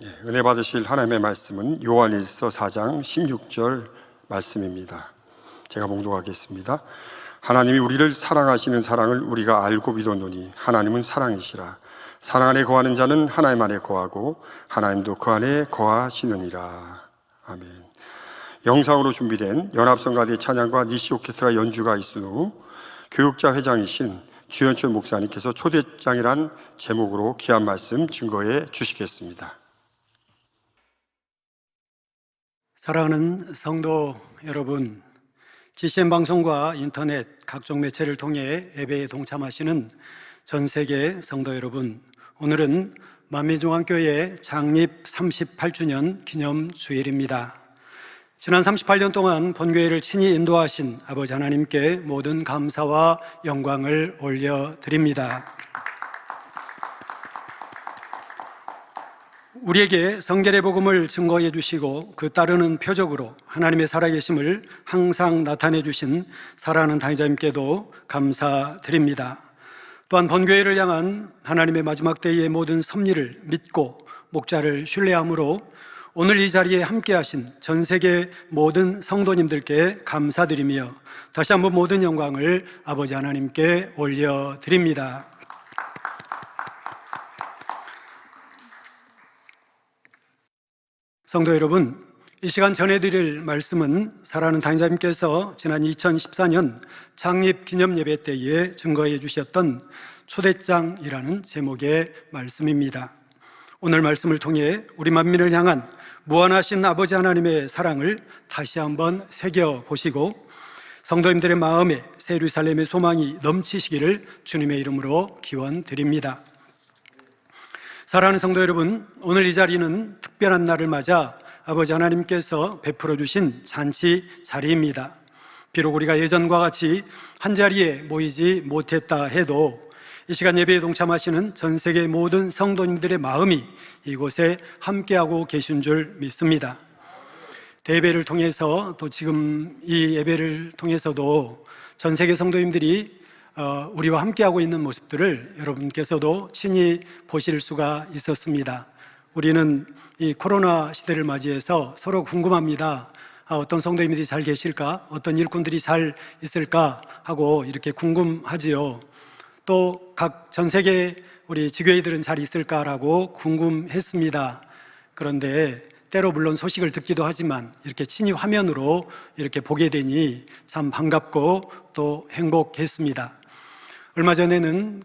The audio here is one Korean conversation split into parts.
은혜 받으실 하나님의 말씀은 요한일서 4장 16절 말씀입니다. 제가 봉독하겠습니다. 하나님이 우리를 사랑하시는 사랑을 우리가 알고 믿었노니 하나님은 사랑이시라. 사랑 안에 거하는 자는 하나님 안에 거하고 하나님도 그 안에 거하시느니라. 아멘. 영상으로 준비된 연합성가대 찬양과 니시 오케스트라 연주가 있은 후 교육자 회장이신 주현철 목사님께서 초대장이란 제목으로 귀한 말씀 증거해 주시겠습니다. 사랑하는 성도 여러분, GCN 방송과 인터넷 각종 매체를 통해 예배에 동참하시는 전 세계 성도 여러분, 오늘은 만민중앙교회 창립 38주년 기념 주일입니다. 지난 38년 동안 본교회를 친히 인도하신 아버지 하나님께 모든 감사와 영광을 올려드립니다. 우리에게 성결의 복음을 증거해 주시고 그 따르는 표적으로 하나님의 살아계심을 항상 나타내 주신 사랑하는 당회자님께도 감사드립니다. 또한 본교회를 향한 하나님의 마지막 때의 모든 섭리를 믿고 목자를 신뢰함으로 오늘 이 자리에 함께 하신 전 세계 모든 성도님들께 감사드리며 다시 한번 모든 영광을 아버지 하나님께 올려드립니다. 성도 여러분, 이 시간 전해드릴 말씀은 사랑하는 당회자님께서 지난 2014년 창립 기념 예배 때에 증거해 주셨던 초대장이라는 제목의 말씀입니다. 오늘 말씀을 통해 우리 만민을 향한 무한하신 아버지 하나님의 사랑을 다시 한번 새겨보시고 성도님들의 마음에 새 예루살렘의 소망이 넘치시기를 주님의 이름으로 기원드립니다. 사랑하는 성도 여러분, 오늘 이 자리는 특별한 날을 맞아 아버지 하나님께서 베풀어 주신 잔치 자리입니다. 비록 우리가 예전과 같이 한 자리에 모이지 못했다 해도 이 시간 예배에 동참하시는 전 세계 모든 성도님들의 마음이 이곳에 함께하고 계신 줄 믿습니다. 대예배를 통해서 또 지금 이 예배를 통해서도 전 세계 성도님들이 우리와 함께하고 있는 모습들을 여러분께서도 친히 보실 수가 있었습니다. 우리는 이 코로나 시대를 맞이해서 서로 궁금합니다. 어떤 성도님들이 잘 계실까? 어떤 일꾼들이 잘 있을까? 하고 이렇게 궁금하지요. 또 각 전 세계 우리 지교회들은 잘 있을까라고 궁금했습니다. 그런데 때로 물론 소식을 듣기도 하지만 이렇게 친히 화면으로 이렇게 보게 되니 참 반갑고 또 행복했습니다. 얼마 전에는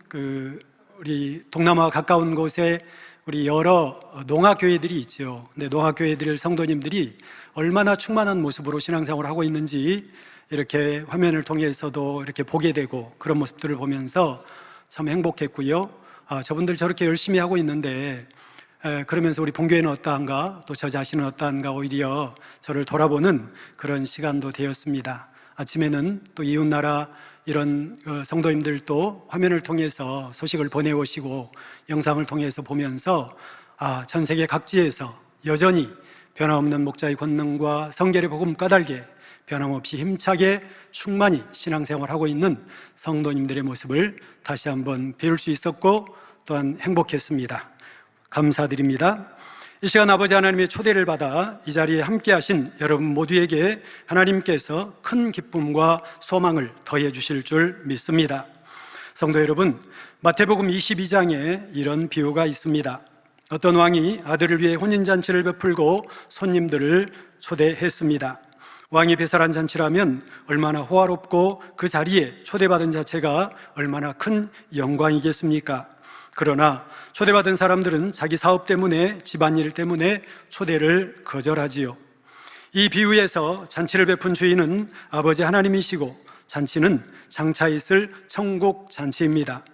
우리 동남아 가까운 곳에 우리 여러 농아교회들이 있죠. 근데 농아교회들 성도님들이 얼마나 충만한 모습으로 신앙생활을 하고 있는지 이렇게 화면을 통해서도 이렇게 보게 되고 그런 모습들을 보면서 참 행복했고요. 저분들 저렇게 열심히 하고 있는데 그러면서 우리 본교회는 어떠한가, 또 저 자신은 어떠한가 오히려 저를 돌아보는 그런 시간도 되었습니다. 아침에는 또 이웃나라 이런 성도님들도 화면을 통해서 소식을 보내오시고 영상을 통해서 보면서 전 세계 각지에서 여전히 변함없는 목자의 권능과 성결의 복음 까닭에 변함없이 힘차게 충만히 신앙생활하고 있는 성도님들의 모습을 다시 한번 배울 수 있었고 또한 행복했습니다. 감사드립니다. 이 시간 아버지 하나님의 초대를 받아 이 자리에 함께 하신 여러분 모두에게 하나님께서 큰 기쁨과 소망을 더해 주실 줄 믿습니다. 성도 여러분, 마태복음 22장에 이런 비유가 있습니다. 어떤 왕이 아들을 위해 혼인잔치를 베풀고 손님들을 초대했습니다. 왕이 배설한 잔치라면 얼마나 호화롭고 그 자리에 초대받은 자체가 얼마나 큰 영광이겠습니까? 그러나 초대받은 사람들은 자기 사업 때문에, 집안일 때문에 초대를 거절하지요. 이 비유에서 잔치를 베푼 주인은 아버지 하나님이시고 잔치는 장차 있을 천국 잔치입니다.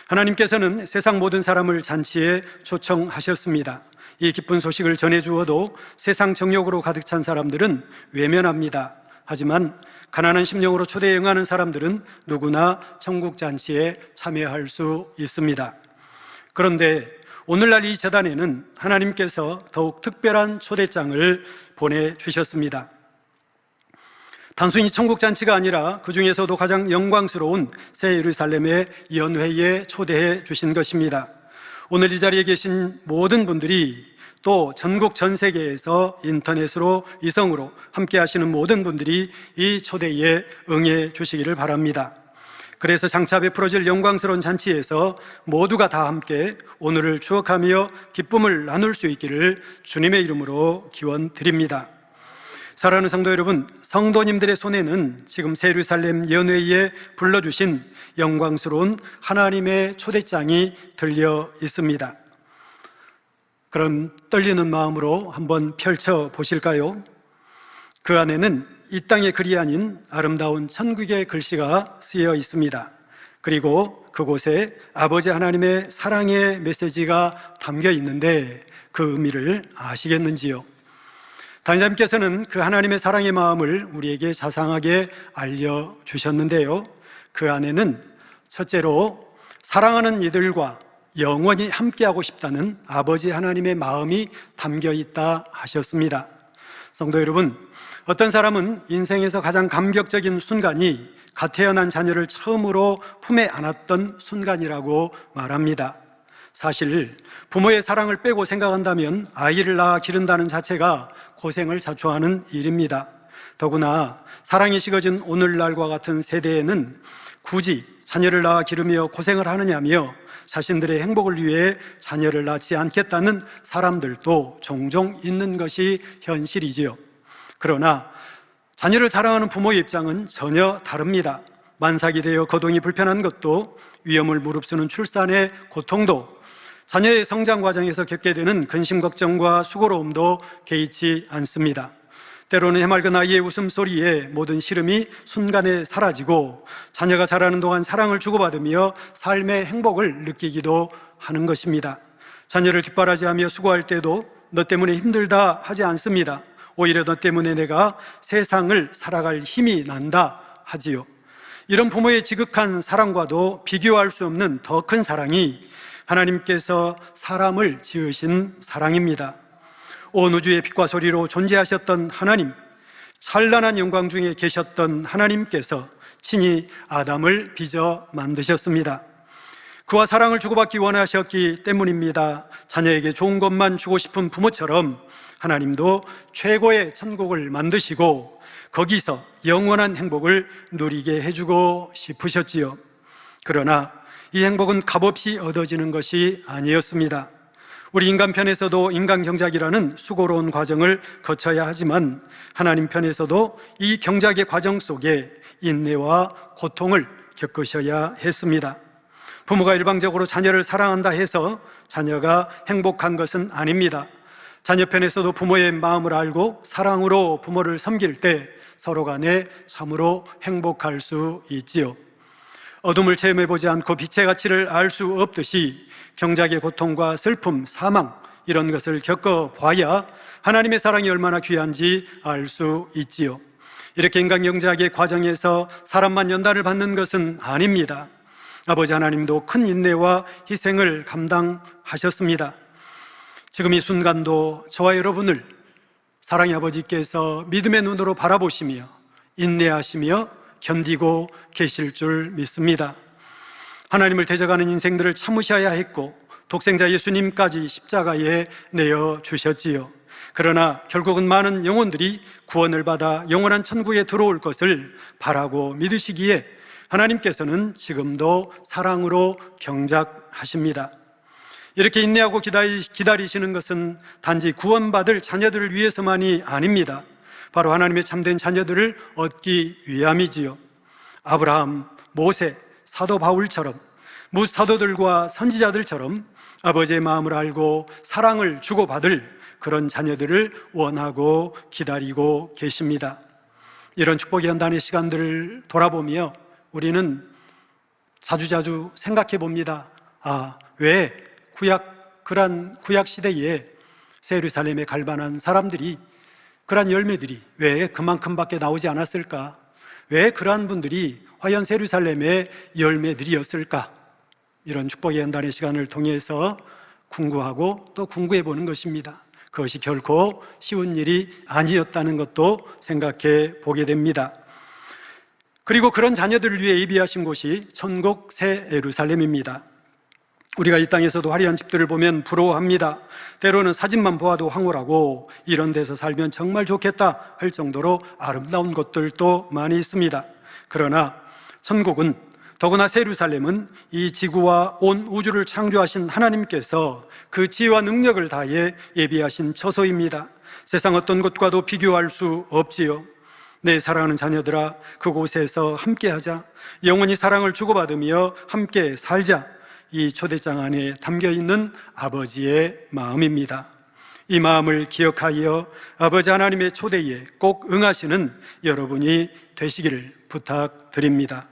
하나님께서는 세상 모든 사람을 잔치에 초청하셨습니다. 이 기쁜 소식을 전해주어도 세상 정욕으로 가득 찬 사람들은 외면합니다. 하지만 가난한 심령으로 초대에 응하는 사람들은 누구나 천국 잔치에 참여할 수 있습니다. 그런데 오늘날 이 재단에는 하나님께서 더욱 특별한 초대장을 보내주셨습니다. 단순히 천국잔치가 아니라 그 중에서도 가장 영광스러운 새 예루살렘의 연회에 초대해 주신 것입니다. 오늘 이 자리에 계신 모든 분들이 또 전국 전 세계에서 인터넷으로 위성으로 함께 하시는 모든 분들이 이 초대에 응해 주시기를 바랍니다. 그래서 장차 베풀어질 영광스러운 잔치에서 모두가 다 함께 오늘을 추억하며 기쁨을 나눌 수 있기를 주님의 이름으로 기원드립니다. 사랑하는 성도 여러분, 성도님들의 손에는 지금 새 예루살렘 연회에 불러주신 영광스러운 하나님의 초대장이 들려 있습니다. 그럼 떨리는 마음으로 한번 펼쳐 보실까요? 그 안에는 이 땅의 글이 아닌 아름다운 천국의 글씨가 쓰여 있습니다. 그리고 그곳에 아버지 하나님의 사랑의 메시지가 담겨 있는데 그 의미를 아시겠는지요? 단장님께서는 그 하나님의 사랑의 마음을 우리에게 자상하게 알려주셨는데요. 그 안에는 첫째로 사랑하는 이들과 영원히 함께하고 싶다는 아버지 하나님의 마음이 담겨 있다 하셨습니다. 성도 여러분, 어떤 사람은 인생에서 가장 감격적인 순간이 갓 태어난 자녀를 처음으로 품에 안았던 순간이라고 말합니다. 사실 부모의 사랑을 빼고 생각한다면 아이를 낳아 기른다는 자체가 고생을 자초하는 일입니다. 더구나 사랑이 식어진 오늘날과 같은 세대에는 굳이 자녀를 낳아 기르며 고생을 하느냐며 자신들의 행복을 위해 자녀를 낳지 않겠다는 사람들도 종종 있는 것이 현실이지요. 그러나 자녀를 사랑하는 부모의 입장은 전혀 다릅니다. 만삭이 되어 거동이 불편한 것도, 위험을 무릅쓰는 출산의 고통도, 자녀의 성장 과정에서 겪게 되는 근심 걱정과 수고로움도 개의치 않습니다. 때로는 해맑은 아이의 웃음소리에 모든 시름이 순간에 사라지고 자녀가 자라는 동안 사랑을 주고받으며 삶의 행복을 느끼기도 하는 것입니다. 자녀를 뒷바라지하며 수고할 때도 너 때문에 힘들다 하지 않습니다. 오히려 너 때문에 내가 세상을 살아갈 힘이 난다 하지요. 이런 부모의 지극한 사랑과도 비교할 수 없는 더 큰 사랑이 하나님께서 사람을 지으신 사랑입니다. 온 우주의 빛과 소리로 존재하셨던 하나님, 찬란한 영광 중에 계셨던 하나님께서 친히 아담을 빚어 만드셨습니다. 그와 사랑을 주고받기 원하셨기 때문입니다. 자녀에게 좋은 것만 주고 싶은 부모처럼 하나님도 최고의 천국을 만드시고 거기서 영원한 행복을 누리게 해주고 싶으셨지요. 그러나 이 행복은 값없이 얻어지는 것이 아니었습니다. 우리 인간 편에서도 인간 경작이라는 수고로운 과정을 거쳐야 하지만 하나님 편에서도 이 경작의 과정 속에 인내와 고통을 겪으셔야 했습니다. 부모가 일방적으로 자녀를 사랑한다 해서 자녀가 행복한 것은 아닙니다. 자녀 편에서도 부모의 마음을 알고 사랑으로 부모를 섬길 때 서로 간에 참으로 행복할 수 있지요. 어둠을 체험해보지 않고 빛의 가치를 알 수 없듯이 경작의 고통과 슬픔, 사망 이런 것을 겪어봐야 하나님의 사랑이 얼마나 귀한지 알 수 있지요. 이렇게 인간 경작의 과정에서 사람만 연단을 받는 것은 아닙니다. 아버지 하나님도 큰 인내와 희생을 감당하셨습니다. 지금 이 순간도 저와 여러분을 사랑의 아버지께서 믿음의 눈으로 바라보시며 인내하시며 견디고 계실 줄 믿습니다. 하나님을 대적하는 인생들을 참으셔야 했고 독생자 예수님까지 십자가에 내어주셨지요. 그러나 결국은 많은 영혼들이 구원을 받아 영원한 천국에 들어올 것을 바라고 믿으시기에 하나님께서는 지금도 사랑으로 경작하십니다. 이렇게 인내하고 기다리시는 것은 단지 구원받을 자녀들을 위해서만이 아닙니다. 바로 하나님의 참된 자녀들을 얻기 위함이지요. 아브라함, 모세, 사도 바울처럼 무사도들과 선지자들처럼 아버지의 마음을 알고 사랑을 주고받을 그런 자녀들을 원하고 기다리고 계십니다. 이런 축복의 연단의 시간들을 돌아보며 우리는 자주자주 생각해 봅니다. 왜 그런 구약 시대에 새 예루살렘에 갈 만한 사람들이, 그러한 열매들이 왜 그만큼밖에 나오지 않았을까? 왜 그러한 분들이 과연 새 예루살렘의 열매들이었을까? 이런 축복의 연단의 시간을 통해서 궁구하고 또 궁구해 보는 것입니다. 그것이 결코 쉬운 일이 아니었다는 것도 생각해 보게 됩니다. 그리고 그런 자녀들을 위해 예비하신 곳이 천국 새 예루살렘입니다. 우리가 이 땅에서도 화려한 집들을 보면 부러워합니다. 때로는 사진만 보아도 황홀하고 이런 데서 살면 정말 좋겠다 할 정도로 아름다운 곳들도 많이 있습니다. 그러나 천국은, 더구나 새 예루살렘은 이 지구와 온 우주를 창조하신 하나님께서 그 지혜와 능력을 다해 예비하신 처소입니다. 세상 어떤 곳과도 비교할 수 없지요. 내 사랑하는 자녀들아, 그곳에서 함께하자. 영원히 사랑을 주고받으며 함께 살자. 이 초대장 안에 담겨있는 아버지의 마음입니다. 이 마음을 기억하여 아버지 하나님의 초대에 꼭 응하시는 여러분이 되시기를 부탁드립니다.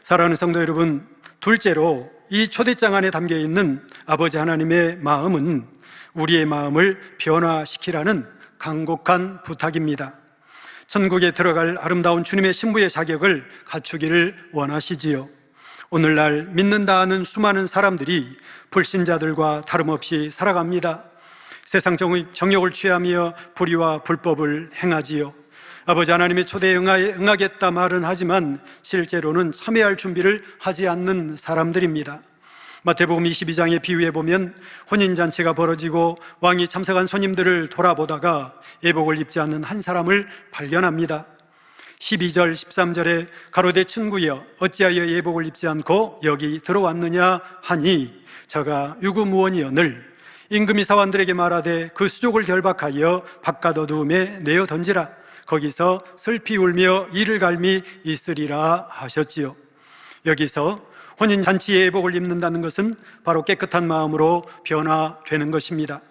사랑하는 성도 여러분, 둘째로 이 초대장 안에 담겨있는 아버지 하나님의 마음은 우리의 마음을 변화시키라는 간곡한 부탁입니다. 천국에 들어갈 아름다운 주님의 신부의 자격을 갖추기를 원하시지요. 오늘날 믿는다 하는 수많은 사람들이 불신자들과 다름없이 살아갑니다. 세상 정욕을 취하며 불의와 불법을 행하지요. 아버지 하나님의 초대에 응하겠다 말은 하지만 실제로는 참여할 준비를 하지 않는 사람들입니다. 마태복음 22장의 비유에 보면 혼인잔치가 벌어지고 왕이 참석한 손님들을 돌아보다가 예복을 입지 않는 한 사람을 발견합니다. 12절 13절에 가로되 친구여 어찌하여 예복을 입지 않고 여기 들어왔느냐 하니 저가 유구무원이여늘 임금이 사원들에게 말하되 그 수족을 결박하여 바깥 어두움에 내어 던지라. 거기서 슬피 울며 이를 갈미 있으리라 하셨지요. 여기서 혼인잔치에 예복을 입는다는 것은 바로 깨끗한 마음으로 변화되는 것입니다.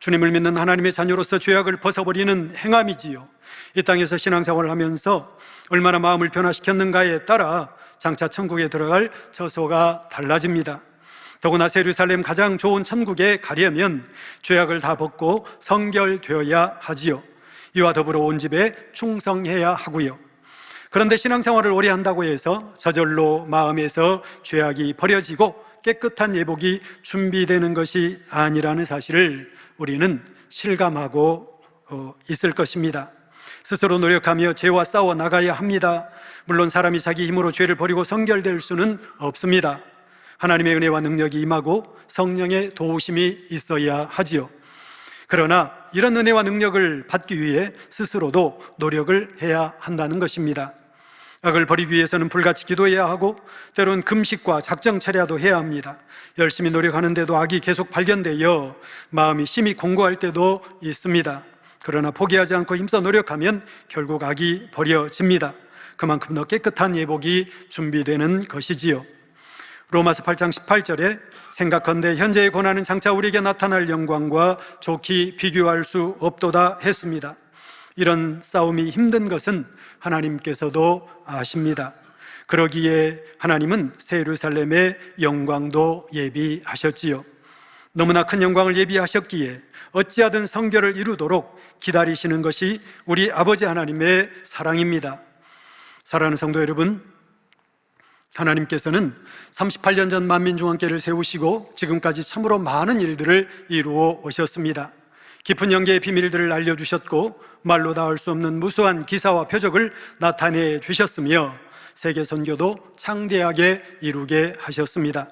주님을 믿는 하나님의 자녀로서 죄악을 벗어버리는 행함이지요. 이 땅에서 신앙생활을 하면서 얼마나 마음을 변화시켰는가에 따라 장차 천국에 들어갈 처소가 달라집니다. 더구나 새 예루살렘 가장 좋은 천국에 가려면 죄악을 다 벗고 성결되어야 하지요. 이와 더불어 온 집에 충성해야 하고요. 그런데 신앙생활을 오래 한다고 해서 저절로 마음에서 죄악이 버려지고 깨끗한 예복이 준비되는 것이 아니라는 사실을 우리는 실감하고 있을 것입니다. 스스로 노력하며 죄와 싸워 나가야 합니다. 물론 사람이 자기 힘으로 죄를 버리고 성결될 수는 없습니다. 하나님의 은혜와 능력이 임하고 성령의 도우심이 있어야 하지요. 그러나 이런 은혜와 능력을 받기 위해 스스로도 노력을 해야 한다는 것입니다. 악을 버리기 위해서는 불같이 기도해야 하고 때론 금식과 작정 차려도 해야 합니다. 열심히 노력하는데도 악이 계속 발견되어 마음이 심히 공고할 때도 있습니다. 그러나 포기하지 않고 힘써 노력하면 결국 악이 버려집니다. 그만큼 더 깨끗한 예복이 준비되는 것이지요. 로마서 8장 18절에 생각컨대 현재의 고난은 장차 우리에게 나타날 영광과 좋게 비교할 수 없도다 했습니다. 이런 싸움이 힘든 것은 하나님께서도 아십니다. 그러기에 하나님은 새 예루살렘의 영광도 예비하셨지요. 너무나 큰 영광을 예비하셨기에 어찌하든 성결을 이루도록 기다리시는 것이 우리 아버지 하나님의 사랑입니다. 사랑하는 성도 여러분, 하나님께서는 38년 전 만민중앙교회를 세우시고 지금까지 참으로 많은 일들을 이루어 오셨습니다. 깊은 영계의 비밀들을 알려주셨고 말로 닿을 수 없는 무수한 기사와 표적을 나타내 주셨으며 세계 선교도 창대하게 이루게 하셨습니다.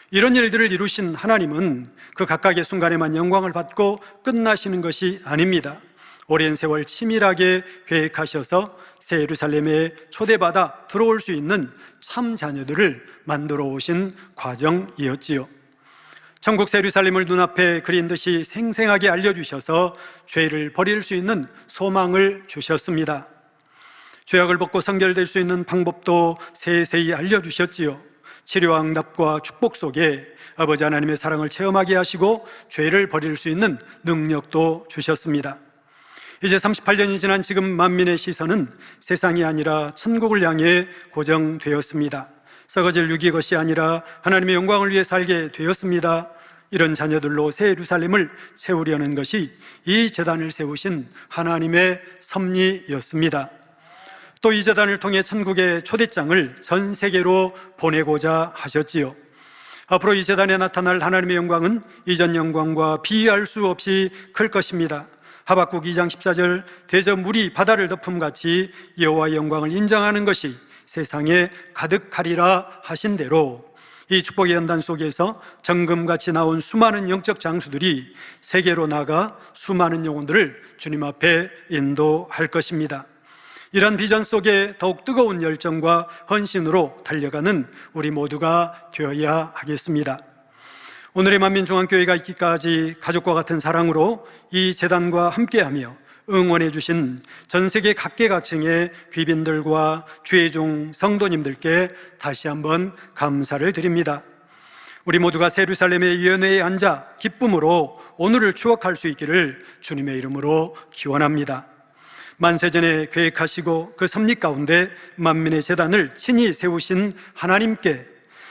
이런 일들을 이루신 하나님은 그 각각의 순간에만 영광을 받고 끝나시는 것이 아닙니다. 오랜 세월 치밀하게 계획하셔서 새 예루살렘에 초대받아 들어올 수 있는 참 자녀들을 만들어 오신 과정이었지요. 천국 새 예루살렘을 눈앞에 그린 듯이 생생하게 알려주셔서 죄를 버릴 수 있는 소망을 주셨습니다. 죄악을 벗고 성결될 수 있는 방법도 세세히 알려주셨지요. 치료와 응답과 축복 속에 아버지 하나님의 사랑을 체험하게 하시고 죄를 버릴 수 있는 능력도 주셨습니다. 이제 38년이 지난 지금 만민의 시선은 세상이 아니라 천국을 향해 고정되었습니다. 썩어질 유기의 것이 아니라 하나님의 영광을 위해 살게 되었습니다. 이런 자녀들로 새 예루살렘을 세우려는 것이 이 제단을 세우신 하나님의 섭리였습니다. 또 이 제단을 통해 천국의 초대장을 전 세계로 보내고자 하셨지요. 앞으로 이 제단에 나타날 하나님의 영광은 이전 영광과 비할 수 없이 클 것입니다. 하박국 2장 14절 대저 물이 바다를 덮음같이 여호와의 영광을 인정하는 것이 세상에 가득하리라 하신 대로 이 축복의 연단 속에서 정금같이 나온 수많은 영적 장수들이 세계로 나가 수많은 영혼들을 주님 앞에 인도할 것입니다. 이런 비전 속에 더욱 뜨거운 열정과 헌신으로 달려가는 우리 모두가 되어야 하겠습니다. 오늘의 만민중앙교회가 있기까지 가족과 같은 사랑으로 이 재단과 함께하며 응원해 주신 전 세계 각계각층의 귀빈들과 주의종 성도님들께 다시 한번 감사를 드립니다. 우리 모두가 새 예루살렘의 위원회에 앉아 기쁨으로 오늘을 추억할 수 있기를 주님의 이름으로 기원합니다. 만세전에 계획하시고 그 섭리 가운데 만민의 재단을 친히 세우신 하나님께,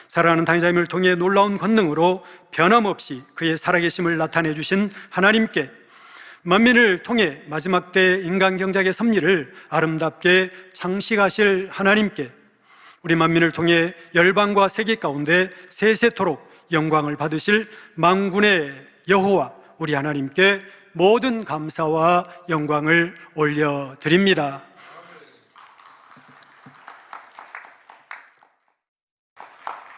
사랑하는 당회자님을 통해 놀라운 권능으로 변함없이 그의 살아계심을 나타내 주신 하나님께, 만민을 통해 마지막 때 인간 경작의 섭리를 아름답게 장식하실 하나님께, 우리 만민을 통해 열방과 세계 가운데 세세토록 영광을 받으실 만군의 여호와 우리 하나님께 모든 감사와 영광을 올려드립니다.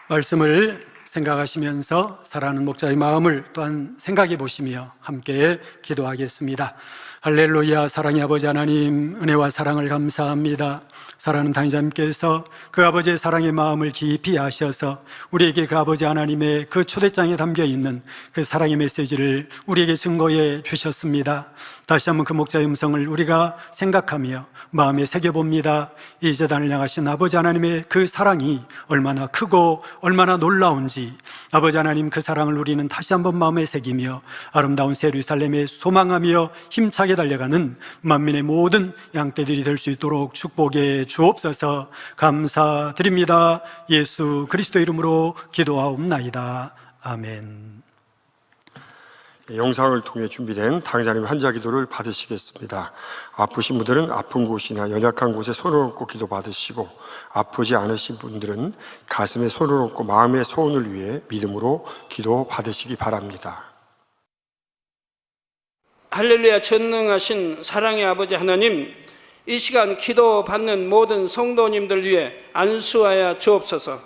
말씀을 생각하시면서 사랑하는 목자의 마음을 또한 생각해 보시며 함께 기도하겠습니다. 할렐루야. 사랑의 아버지 하나님, 은혜와 사랑을 감사합니다. 사랑하는 당회자님께서 그 아버지의 사랑의 마음을 깊이 아셔서 우리에게 그 아버지 하나님의 그 초대장에 담겨있는 그 사랑의 메시지를 우리에게 증거해 주셨습니다. 다시 한번 그 목자의 음성을 우리가 생각하며 마음에 새겨봅니다. 이 재단을 향하신 아버지 하나님의 그 사랑이 얼마나 크고 얼마나 놀라운지, 아버지 하나님 그 사랑을 우리는 다시 한번 마음에 새기며 아름다운 새 예루살렘에 소망하며 힘차게 달려가는 만민의 모든 양떼들이 될 수 있도록 축복해 주옵소서. 감사드립니다. 예수 그리스도 이름으로 기도하옵나이다. 아멘. 영상을 통해 준비된 당회자님 환자기도를 받으시겠습니다. 아프신 분들은 아픈 곳이나 연약한 곳에 손을 얹고 기도 받으시고, 아프지 않으신 분들은 가슴에 손을 얹고 마음의 소원을 위해 믿음으로 기도 받으시기 바랍니다. 할렐루야. 전능하신 사랑의 아버지 하나님, 이 시간 기도 받는 모든 성도님들 위해 안수하여 주옵소서.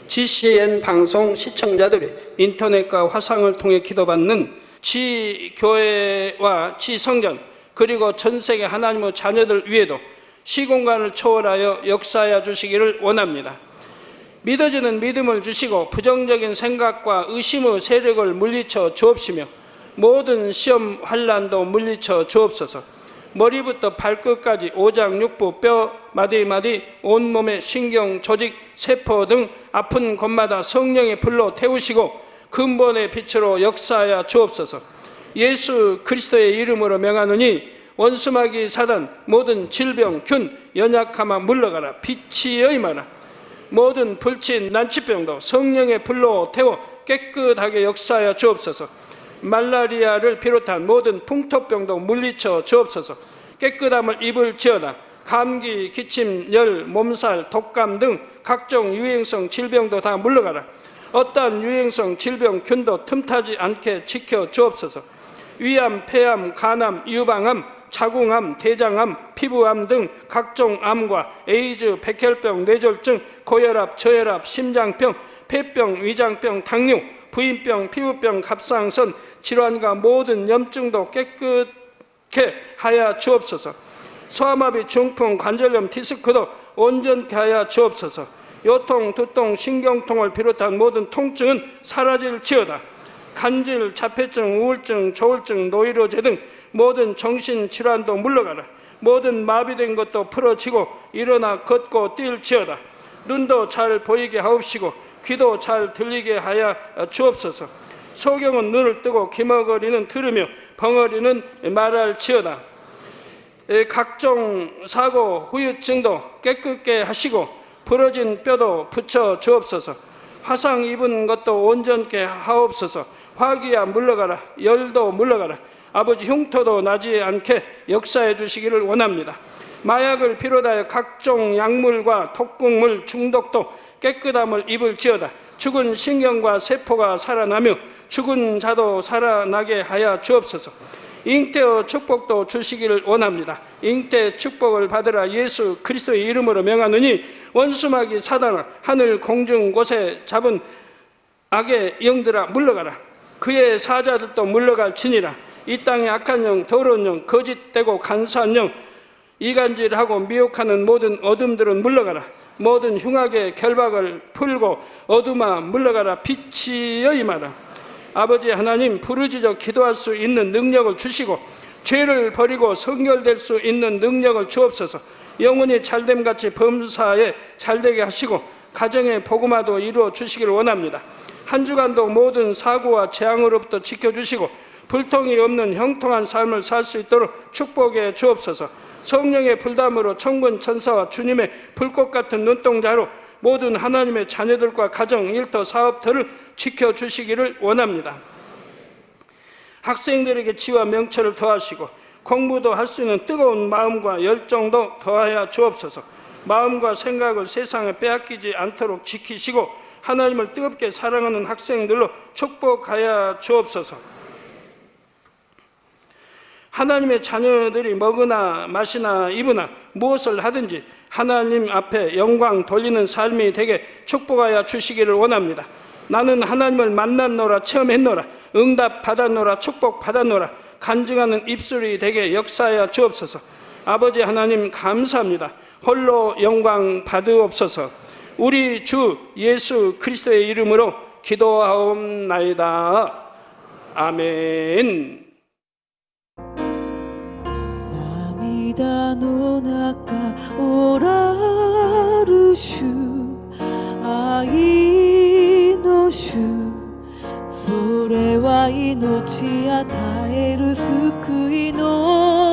GCN 방송 시청자들이 인터넷과 화상을 통해 기도받는 지교회와 지성전, 그리고 전 세계 하나님의 자녀들 위에도 시공간을 초월하여 역사하여 주시기를 원합니다. 믿어지는 믿음을 주시고 부정적인 생각과 의심의 세력을 물리쳐 주옵시며 모든 시험 환난도 물리쳐 주옵소서. 머리부터 발끝까지 오장 육부 뼈 마디마디 온몸의 신경 조직 세포 등 아픈 곳마다 성령의 불로 태우시고 근본의 빛으로 역사하여 주옵소서. 예수 그리스도의 이름으로 명하노니 원수마귀 사단 모든 질병 균 연약함아 물러가라. 빛이 여임하라. 모든 불친 난치병도 성령의 불로 태워 깨끗하게 역사하여 주옵소서. 말라리아를 비롯한 모든 풍토병도 물리쳐 주옵소서. 깨끗함을 입을지어다. 감기, 기침, 열, 몸살, 독감 등 각종 유행성 질병도 다 물러가라. 어떠한 유행성 질병 균도 틈타지 않게 지켜 주옵소서. 위암, 폐암, 간암, 유방암, 자궁암, 대장암, 피부암 등 각종 암과 에이즈, 백혈병, 뇌졸중, 고혈압, 저혈압, 심장병, 폐병, 위장병, 당뇨, 부인병, 피부병, 갑상선 질환과 모든 염증도 깨끗게 하여 주옵소서. 소아마비, 중풍, 관절염, 디스크도 온전케 하여 주옵소서. 요통, 두통, 신경통을 비롯한 모든 통증은 사라질지어다. 간질, 자폐증, 우울증, 조울증, 노이로제 등 모든 정신질환도 물러가라. 모든 마비된 것도 풀어지고 일어나 걷고 뛸지어다. 눈도 잘 보이게 하옵시고 귀도 잘 들리게 하여 주옵소서. 소경은 눈을 뜨고 기머거리는 들으며 벙어리는 말할지어다. 각종 사고, 후유증도 깨끗게 하시고 부러진 뼈도 붙여 주옵소서. 화상 입은 것도 온전케 하옵소서. 화기야 물러가라. 열도 물러가라. 아버지 흉터도 나지 않게 역사해 주시기를 원합니다. 마약을 비롯하여 각종 약물과 독극물 중독도 깨끗함을 입을지어다. 죽은 신경과 세포가 살아나며 죽은 자도 살아나게 하여 주옵소서. 잉태의 축복도 주시기를 원합니다. 잉태 축복을 받으라. 예수 그리스도의 이름으로 명하노니 원수마귀 사단아 하늘 공중 곳에 잡은 악의 영들아 물러가라. 그의 사자들도 물러갈지니라. 이 땅의 악한 영, 더러운 영, 거짓되고 간사한 영, 이간질하고 미혹하는 모든 어둠들은 물러가라. 모든 흉악의 결박을 풀고 어둠아 물러가라. 빛이여 임하라. 아버지 하나님, 부르짖어 기도할 수 있는 능력을 주시고 죄를 버리고 성결될 수 있는 능력을 주옵소서. 영혼이 잘됨같이 범사에 잘되게 하시고 가정의 복음화도 이루어 주시길 원합니다. 한 주간도 모든 사고와 재앙으로부터 지켜주시고 불통이 없는 형통한 삶을 살 수 있도록 축복해 주옵소서. 성령의 불담으로 천군 천사와 주님의 불꽃 같은 눈동자로 모든 하나님의 자녀들과 가정, 일터, 사업터를 지켜주시기를 원합니다. 학생들에게 지와 명철을 더하시고 공부도 할 수 있는 뜨거운 마음과 열정도 더하여 주옵소서. 마음과 생각을 세상에 빼앗기지 않도록 지키시고 하나님을 뜨겁게 사랑하는 학생들로 축복하여 주옵소서. 하나님의 자녀들이 먹으나 마시나 입으나 무엇을 하든지 하나님 앞에 영광 돌리는 삶이 되게 축복하여 주시기를 원합니다. 나는 하나님을 만났노라, 체험했노라, 응답 받았노라, 축복 받았노라, 간증하는 입술이 되게 역사하여 주옵소서. 아버지 하나님 감사합니다. 홀로 영광 받으옵소서. 우리 주 예수 그리스도의 이름으로 기도하옵나이다. 아멘. 涙の中おらる主、愛の主、それは命与える救いの